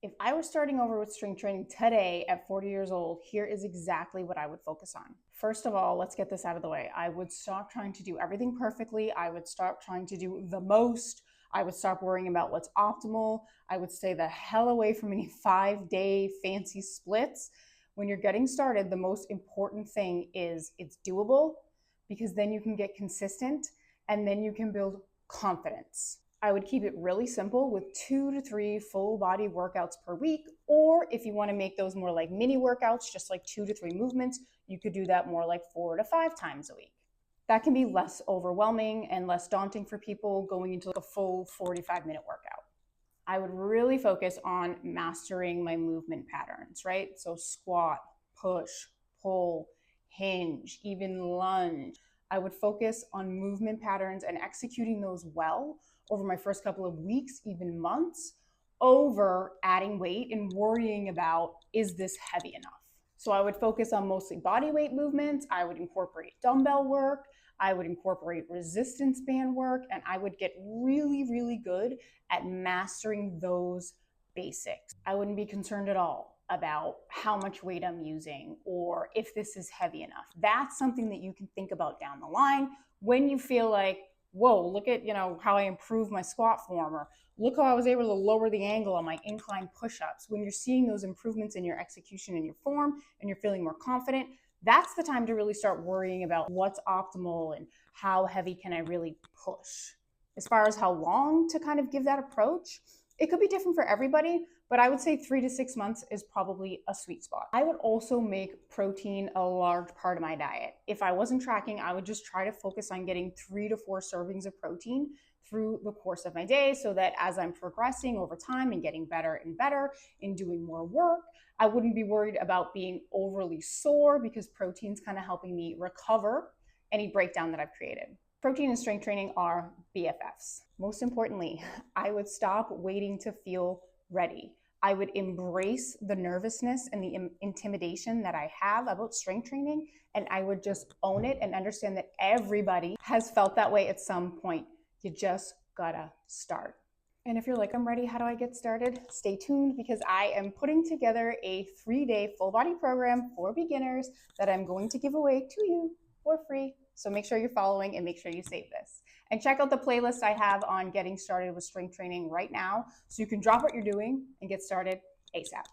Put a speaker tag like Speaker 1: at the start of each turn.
Speaker 1: If I was starting over with strength training today at 40 years old, here is exactly what I would focus on. First of all, let's get this out of the way. I would stop trying to do everything perfectly. I would stop trying to do the most. I would stop worrying about what's optimal. I would stay the hell away from any 5-day fancy splits. When you're getting started, the most important thing is it's doable, because then you can get consistent and then you can build confidence. I would keep it really simple with 2 to 3 full body workouts per week. Or if you want to make those more like mini workouts, just like 2 to 3 movements, you could do that more like 4 to 5 times a week. That can be less overwhelming and less daunting for people going into like a full 45-minute workout. I would really focus on mastering my movement patterns, right? So squat, push, pull, hinge, even lunge. I would focus on movement patterns and executing those well over my first couple of weeks, even months, over adding weight and worrying about, is this heavy enough? So I would focus on mostly body weight movements. I would incorporate dumbbell work. I would incorporate resistance band work, and I would get really, really good at mastering those basics. I wouldn't be concerned at all about how much weight I'm using or if this is heavy enough. That's something that you can think about down the line when you feel like, whoa, look at how I improved my squat form, or look how I was able to lower the angle on my incline push-ups. When you're seeing those improvements in your execution and your form and you're feeling more confident, that's the time to really start worrying about what's optimal and how heavy can I really push. As far as how long to kind of give that approach, it could be different for everybody, but I would say 3 to 6 months is probably a sweet spot. I would also make protein a large part of my diet. If I wasn't tracking, I would just try to focus on getting 3 to 4 servings of protein through the course of my day, so that as I'm progressing over time and getting better and better and doing more work, I wouldn't be worried about being overly sore, because protein's kind of helping me recover any breakdown that I've created. Protein and strength training are BFFs. Most importantly, I would stop waiting to feel ready. I would embrace the nervousness and the intimidation that I have about strength training, and I would just own it and understand that everybody has felt that way at some point. You just gotta start. And if you're like, I'm ready, how do I get started? Stay tuned, because I am putting together a 3-day full body program for beginners that I'm going to give away to you for free. So make sure you're following and make sure you save this. And check out the playlist I have on getting started with strength training right now, so you can drop what you're doing and get started ASAP.